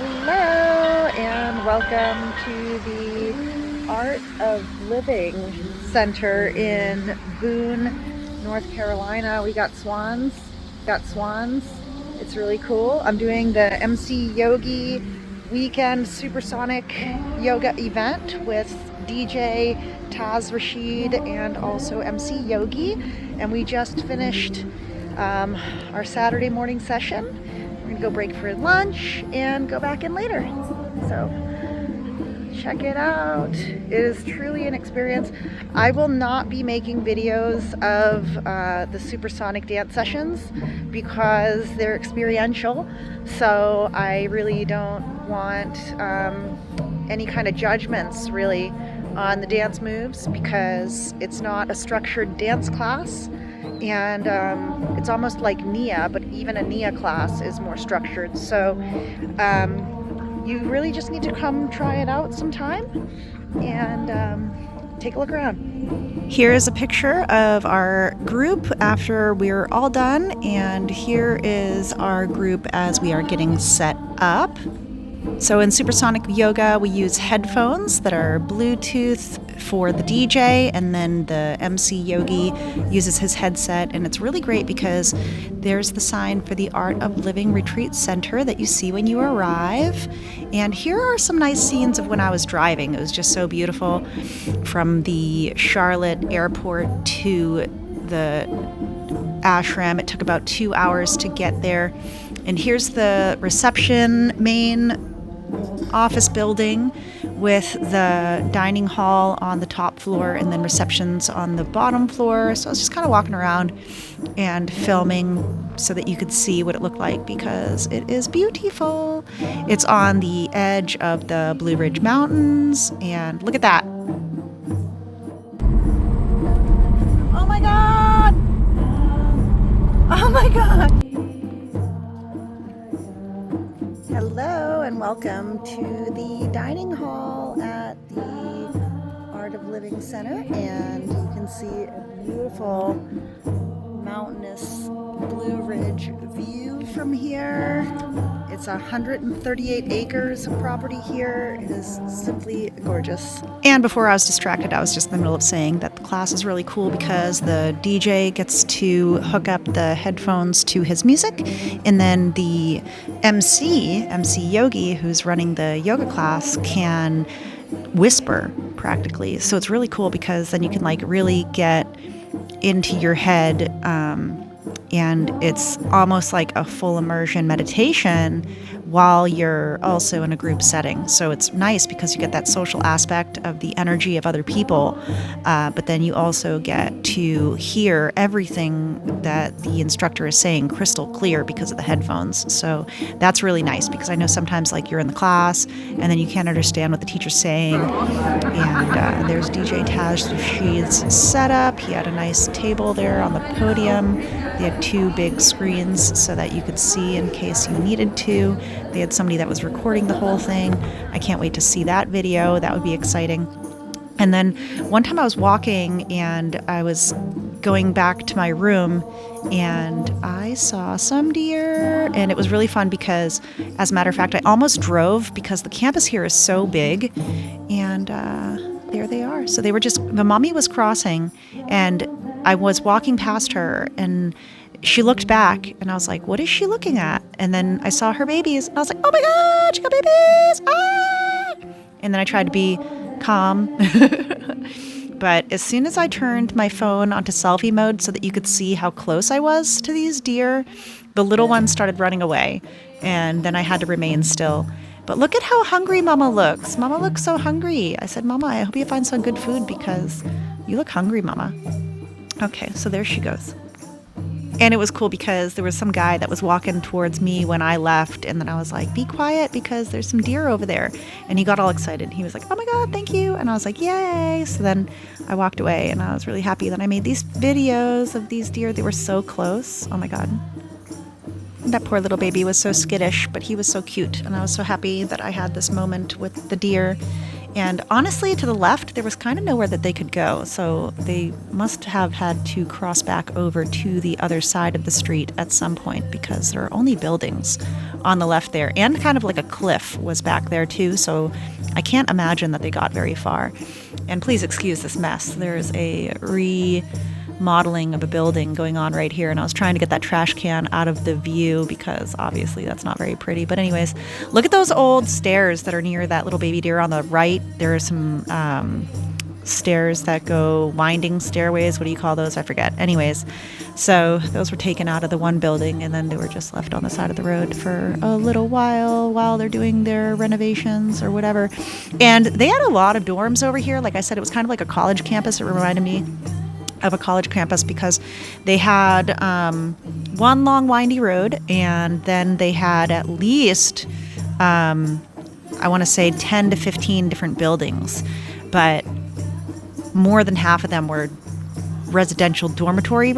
Hello and welcome to the Art of Living Center in Boone, North Carolina. We got swans. It's really cool. I'm doing the MC Yogi weekend Supersonic Yoga event with DJ Taz Rashid and also MC Yogi. And we just finished our Saturday morning session. We're gonna go break for lunch and go back in later. So check it out. It is truly an experience. I will not be making videos of the supersonic dance sessions because they're experiential. So I really don't want any kind of judgments really on the dance moves because it's not a structured dance class. And it's almost like Nia, but even a Nia class is more structured. So you really just need to come try it out sometime and take a look around. Here is a picture of our group after we're all done, and here is our group as we are getting set up. So in Supersonic Yoga, we use headphones that are Bluetooth for the DJ, and then the MC Yogi uses his headset, and it's really great because there's the sign for the Art of Living Retreat Center that you see when you arrive. And here are some nice scenes of when I was driving. It was just so beautiful. From the Charlotte airport to the Ashram, it took about 2 hours to get there. And here's the reception main office building with the dining hall on the top floor and then receptions on the bottom floor. So I was just kind of walking around and filming so that you could see what it looked like because it is beautiful. It's on the edge of the Blue Ridge Mountains, and look at that. Oh my God! Oh my God! Hello and welcome to the dining hall at the Art of Living Center, and you can see a beautiful mountainous Blue Ridge view from here. It's 138 acres of property here. It is simply gorgeous. And before I was distracted, I was just in the middle of saying that the class is really cool because the DJ gets to hook up the headphones to his music, and then the MC Yogi, who's running the yoga class, can whisper practically. So it's really cool because then you can like really get into your head, and it's almost like a full immersion meditation while you're also in a group setting. So it's nice because you get that social aspect of the energy of other people, but then you also get to hear everything that the instructor is saying crystal clear because of the headphones. So that's really nice because I know sometimes like you're in the class and then you can't understand what the teacher's saying. And there's DJ Taz Rashid's setup. He had a nice table there on the podium. They had 2 big screens so that you could see in case you needed to. They had somebody that was recording the whole thing. I can't wait to see that video. That would be exciting. And then one time I was walking and I was going back to my room and I saw some deer, and it was really fun because, as a matter of fact, I almost drove because the campus here is so big, and there they are. So they were just, the mommy was crossing and I was walking past her and she looked back and I was like, what is she looking at? And then I saw her babies and I was like, oh my God, she got babies! Ah! And then I tried to be calm. But as soon as I turned my phone onto selfie mode so that you could see how close I was to these deer, the little ones started running away, and then I had to remain still. But look at how hungry Mama looks. Mama looks so hungry. I said, Mama, I hope you find some good food because you look hungry, Mama. Okay, so there she goes. And it was cool because there was some guy that was walking towards me when I left, and then I was like, be quiet because there's some deer over there. And he got all excited. He was like, oh my God, thank you. And I was like, yay. So then I walked away and I was really happy that I made these videos of these deer. They were so close. Oh my God. That poor little baby was so skittish, but he was so cute. And I was so happy that I had this moment with the deer. And honestly, to the left, there was kind of nowhere that they could go. So they must have had to cross back over to the other side of the street at some point, because there are only buildings on the left there. And kind of like a cliff was back there too. So I can't imagine that they got very far. And please excuse this mess. There's a remodeling of a building going on right here, and I was trying to get that trash can out of the view because obviously that's not very pretty. But anyways, look at those old stairs that are near that little baby deer on the right. There are some stairs that go winding stairways. What do you call those? I forget. Anyways, so those were taken out of the one building, and then they were just left on the side of the road for a little while they're doing their renovations or whatever. And they had a lot of dorms over here. Like I said, it was kind of like a college campus. It reminded me of a college campus because they had one long windy road, and then they had at least I want to say 10 to 15 different buildings, but more than half of them were residential dormitory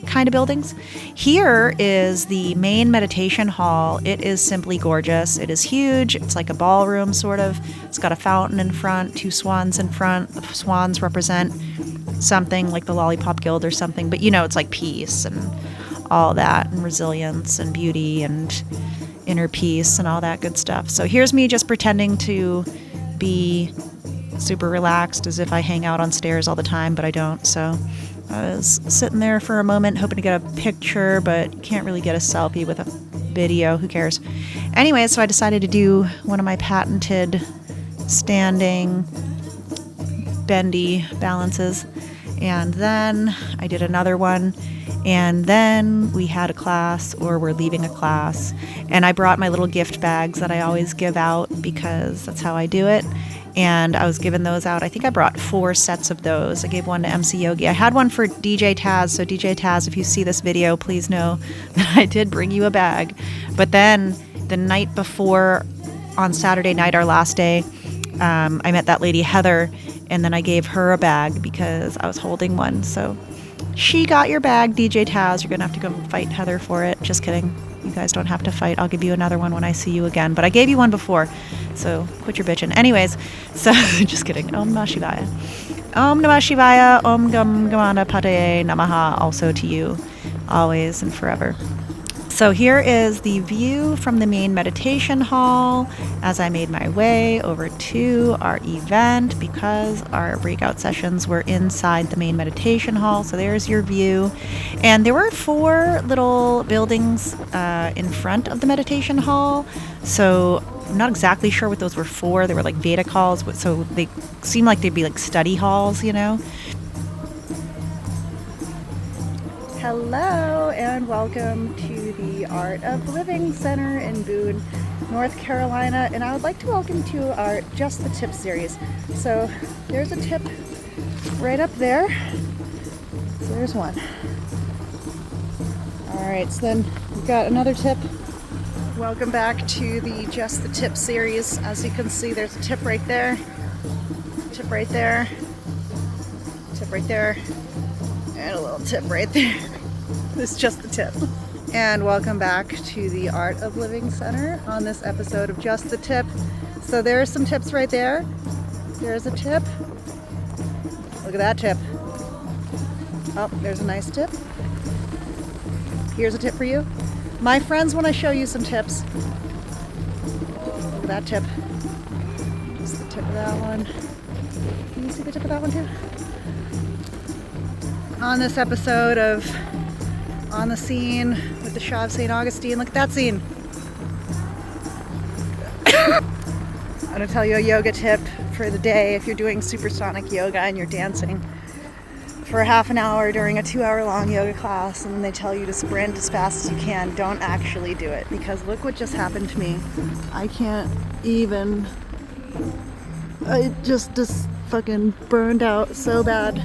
kind of buildings. Here is the main meditation hall. It is simply gorgeous. It is huge. It's like a ballroom sort of. It's got a fountain in front, 2 swans in front. The swans represent something like the Lollipop Guild or something, but it's like peace and all that, and resilience and beauty and inner peace and all that good stuff. So here's me just pretending to be super relaxed as if I hang out on stairs all the time, but I don't. So I was sitting there for a moment hoping to get a picture, but can't really get a selfie with a video. Who cares? Anyway, so I decided to do one of my patented standing bendy balances, and then I did another one, and then we had a class, or we're leaving a class, and I brought my little gift bags that I always give out because that's how I do it. And I was giving those out. I think I brought 4 sets of those. I gave one to MC Yogi. I had one for DJ Taz. So DJ Taz, if you see this video, please know that I did bring you a bag. But then the night before, on Saturday night, our last day, I met that lady Heather, and then I gave her a bag because I was holding one. So she got your bag, DJ Taz. You're going to have to go fight Heather for it. Just kidding. You guys don't have to fight. I'll give you another one when I see you again. But I gave you one before, so quit your bitching. Anyways, so just kidding. Om Namah Shivaya. Om Namah Shivaya. Om Gam Gamana Pataye Namaha. Also to you, always and forever. So here is the view from the main meditation hall as I made my way over to our event, because our breakout sessions were inside the main meditation hall. So there's your view. And there were 4 little buildings in front of the meditation hall. So I'm not exactly sure what those were for. They were like Vedic halls, but so they seem like they'd be like study halls, Hello and welcome to the Art of Living Center in Boone, North Carolina, and I would like to welcome to our Just the Tip series. So there's a tip right up there. So there's one. Alright, so then we've got another tip. Welcome back to the Just the Tip series. As you can see, there's a tip right there, tip right there, tip right there, and a little tip right there. This is just the tip. And welcome back to the Art of Living Center on this episode of Just the Tip. So there's some tips right there. There's a tip. Look at that tip. Oh, there's a nice tip. Here's a tip for you. My friends, when I show you some tips, look at that tip. Just the tip of that one. Can you see the tip of that one too? On this episode of On the Scene with the Shah of St. Augustine, look at that scene. I'm going to tell you a yoga tip for the day if you're doing Supersonic Yoga and you're dancing for half an hour during a 2-hour long yoga class, and they tell you to sprint as fast as you can. Don't actually do it, because look what just happened to me. I can't even. I just fucking burned out so bad.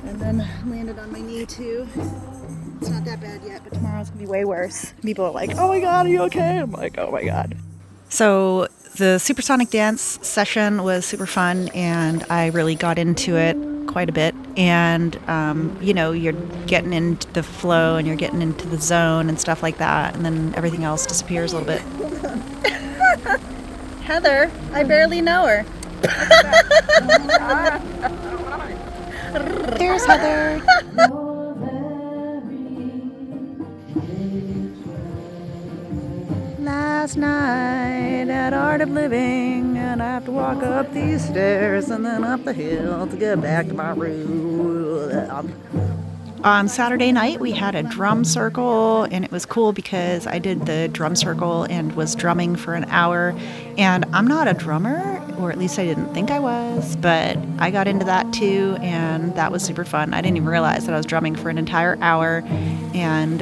And then landed on my knee too. It's not that bad yet, but tomorrow's gonna be way worse. People are like, oh my god, are you okay? I'm like, oh my god. So the supersonic dance session was super fun, and I really got into it quite a bit. And you're getting into the flow and you're getting into the zone and stuff like that, and then everything else disappears a little bit. Heather, I barely know her. There's Heather. Last night at Art of Living, and I have to walk up these stairs and then up the hill to get back to my room. On Saturday night, we had a drum circle, and it was cool because I did the drum circle and was drumming for an hour. And I'm not a drummer, or at least I didn't think I was, but I got into that too, and that was super fun. I didn't even realize that I was drumming for an entire hour. And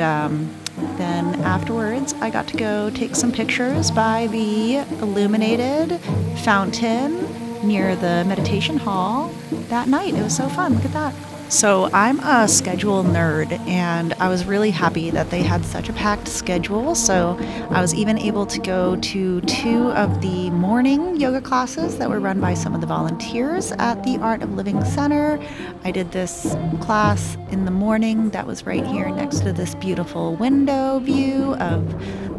then afterwards, I got to go take some pictures by the illuminated fountain near the meditation hall that night. It was so fun. Look at that. So I'm a schedule nerd, and I was really happy that they had such a packed schedule. So I was even able to go to 2 of the morning yoga classes that were run by some of the volunteers at the Art of Living Center. I did this class in the morning that was right here next to this beautiful window view of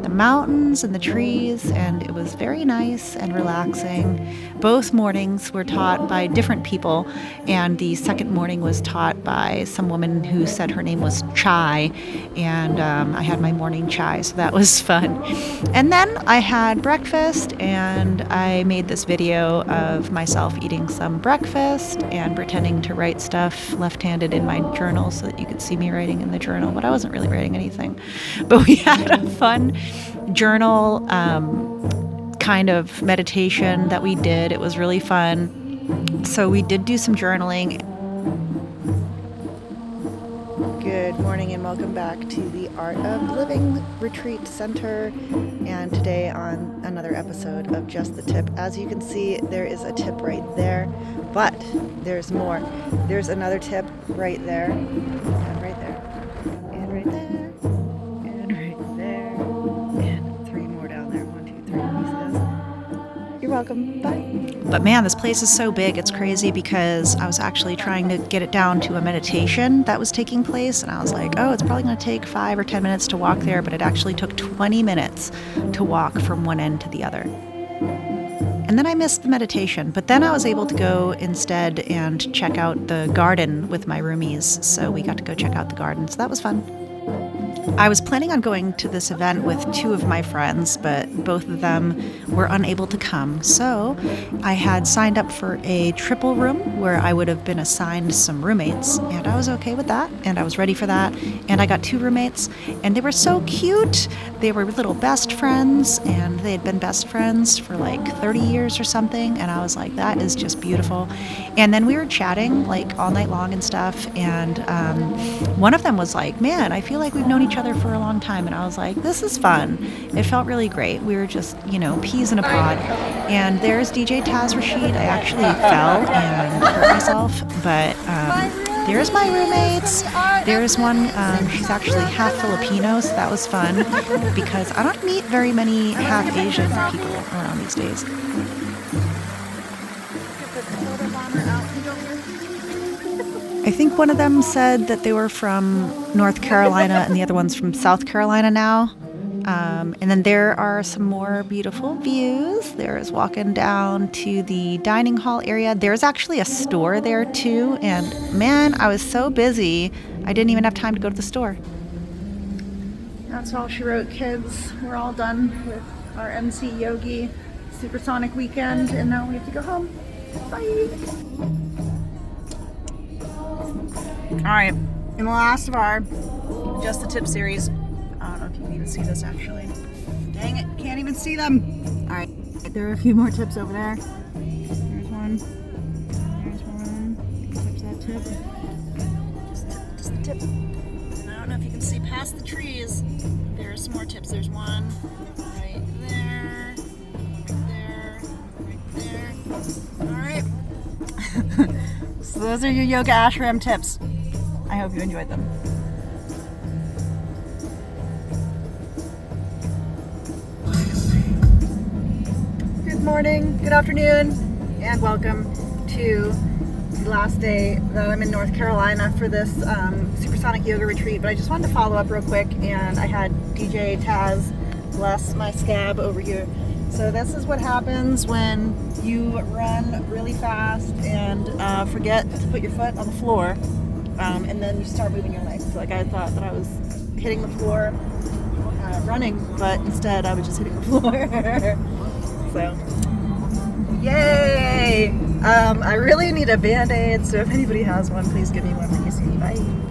the mountains and the trees, and it was very nice and relaxing. Both mornings were taught by different people, and the second morning was taught by some woman who said her name was Chai, and I had my morning chai, so that was fun. And then I had breakfast, and I made this video of myself eating some breakfast and pretending to write stuff left-handed in my journal so that you could see me writing in the journal, but I wasn't really writing anything. But we had a fun journal kind of meditation that we did. It was really fun. So we did do some journaling. Good morning and welcome back to the Art of Living Retreat Center, and today on another episode of Just the Tip. As you can see, there is a tip right there, but there's more. There's another tip right there, and right there, and right there, and right there, and 3 more down there. 1, 2, 3 pieces. You're welcome. Bye. But man, this place is so big, it's crazy, because I was actually trying to get it down to a meditation that was taking place, and I was like, oh, it's probably going to take 5 or 10 minutes to walk there, but it actually took 20 minutes to walk from one end to the other. And then I missed the meditation, but then I was able to go instead and check out the garden with my roomies, so we got to go check out the garden, so that was fun. I was planning on going to this event with 2 of my friends, but both of them were unable to come. So I had signed up for a triple room where I would have been assigned some roommates, and I was okay with that, and I was ready for that. And I got 2 roommates, and they were so cute. They were little best friends, and they had been best friends for like 30 years or something, and I was like, that is just beautiful. And then we were chatting like all night long and stuff, and one of them was like, man, I feel like we've known each other for a long time, and I was like, this is fun. It felt really great. We were just, peas in a pod. And there's DJ Taz Rashid. I actually fell and hurt myself, but there's my roommates. There's one, she's actually half Filipino, so that was fun, because I don't meet very many half Asian people around these days. I think one of them said that they were from North Carolina and the other one's from South Carolina now. And then there are some more beautiful views. There's walking down to the dining hall area. There's actually a store there too. And man, I was so busy, I didn't even have time to go to the store. That's all she wrote, kids. We're all done with our MC Yogi Supersonic weekend, and now we have to go home. Bye. All right, in the last of our Just the Tip series, I don't know if you can even see this actually. Dang it, can't even see them. All right, there are a few more tips over there. There's one. There's one. Tips that tip. Just the tip. And I don't know if you can see past the trees. There are some more tips. There's one right there, right there, right there. All right. So those are your yoga ashram tips. I hope you enjoyed them. Good morning, good afternoon, and welcome to the last day that I'm in North Carolina for this Supersonic Yoga retreat. But I just wanted to follow up real quick, and I had DJ Taz, bless my scab over here, So this is what happens when you run really fast and forget to put your foot on the floor, and then you start moving your legs. So like I thought that I was hitting the floor running, but instead I was just hitting the floor. So, yay! I really need a Band-Aid, so if anybody has one, please give me one when you see me. Bye.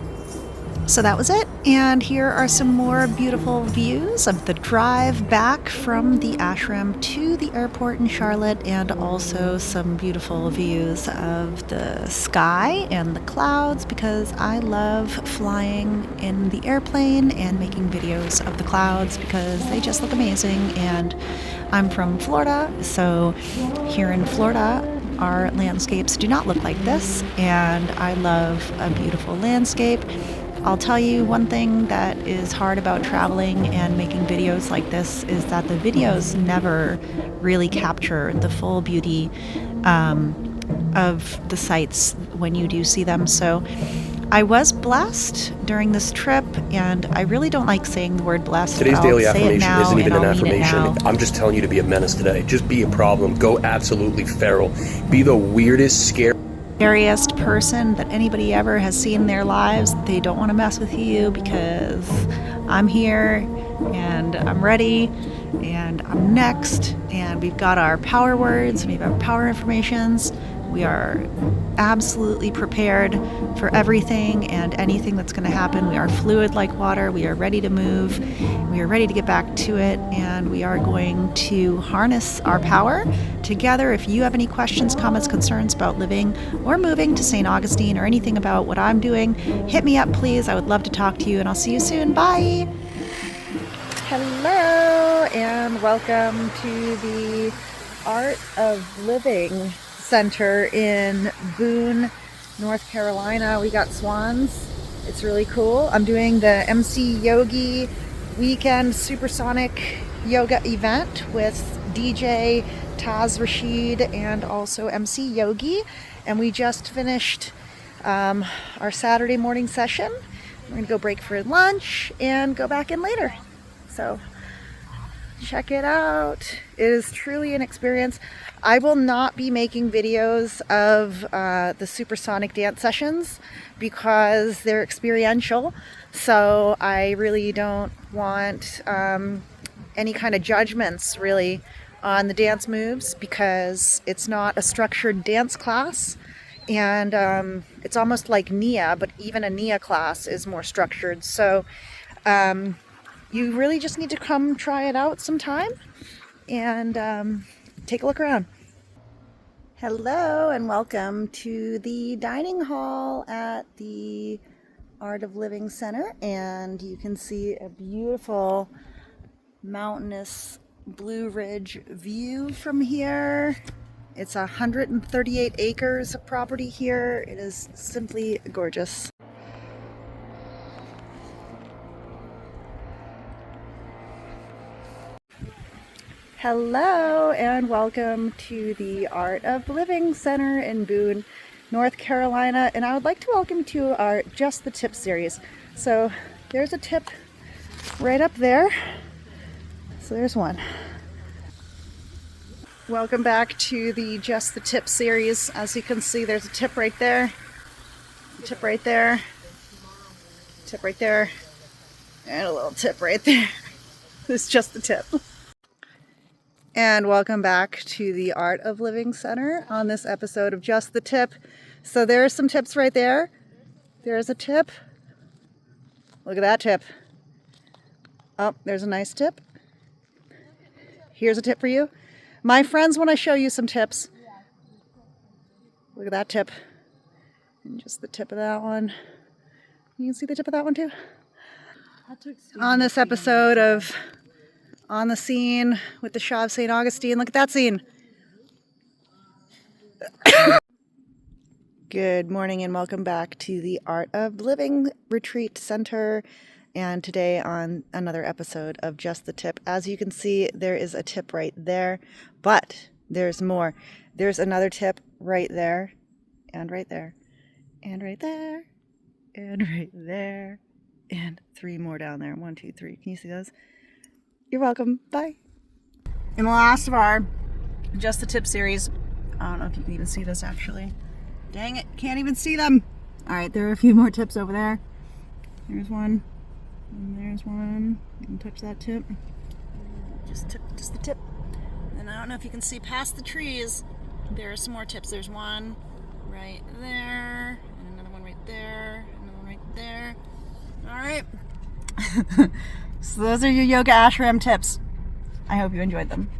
So that was it, and here are some more beautiful views of the drive back from the ashram to the airport in Charlotte, and also some beautiful views of the sky and the clouds, because I love flying in the airplane and making videos of the clouds because they just look amazing. And I'm from Florida, so here in Florida our landscapes do not look like this, and I love a beautiful landscape. I'll tell you one thing that is hard about traveling and making videos like this is that the videos never really capture the full beauty of the sights when you do see them. So I was blessed during this trip, and I really don't like saying the word blessed. Today's daily affirmation isn't even an affirmation. I'm just telling you to be a menace today. Just be a problem. Go absolutely feral. Be the weirdest, scariest person that anybody ever has seen in their lives. They don't want to mess with you because I'm here and I'm ready and I'm next, and we've got our power words and we've got power affirmations. We are absolutely prepared for everything and anything that's going to happen. We are fluid like water. We are ready to move. We are ready to get back to it, and we are going to harness our power together. If you have any questions, comments, concerns about living or moving to St. Augustine, or anything about what I'm doing, hit me up, please. I would love to talk to you, and I'll see you soon. Bye. Hello, and welcome to the Art of Living Center in Boone, North Carolina. We got swans. It's really cool. I'm doing the MC Yogi weekend Supersonic Yoga event with DJ Taz Rashid and also MC Yogi. And we just finished our Saturday morning session. We're gonna go break for lunch and go back in later. So check it out. It is truly an experience. I will not be making videos of the supersonic dance sessions because they're experiential. So I really don't want any kind of judgments really on the dance moves, because it's not a structured dance class. And it's almost like Nia, but even a Nia class is more structured. So you really just need to come try it out sometime and take a look around. Hello, and welcome to the dining hall at the Art of Living Center. And you can see a beautiful mountainous Blue Ridge view from here. It's 138 acres of property here. It is simply gorgeous. Hello, and welcome to the Art of Living Center in Boone, North Carolina. And I would like to welcome you to our Just the Tip series. So there's a tip right up there. So there's one. Welcome back to the Just the Tip series. As you can see, there's a tip right there, a tip right there, tip right there, and a little tip right there. It's just the tip. And welcome back to the Art of Living Center on this episode of Just the Tip. So there are some tips right there. There's a tip. Look at that tip. Oh, there's a nice tip. Here's a tip for you. My friends, when I show you some tips, look at that tip. And just the tip of that one. You can see the tip of that one too. On this episode of On the Scene with the Shah of St. Augustine, look at that scene. Good morning and welcome back to the Art of Living Retreat Center. And today on another episode of Just the Tip. As you can see, there is a tip right there, but there's more. There's another tip right there, and right there, and right there, and right there, and 3 more down there. 1, 2, 3. Can you see those? You're welcome. Bye. in the last of our Just the Tip series. I don't know if you can even see this actually. Dang it, can't even see them. All right, there are a few more tips over there. There's one, and there's one. You can touch that tip. Just the tip. And I don't know if you can see past the trees. There are some more tips. There's one right there, and another one right there, another one right there. All right. So those are your yoga ashram tips. I hope you enjoyed them.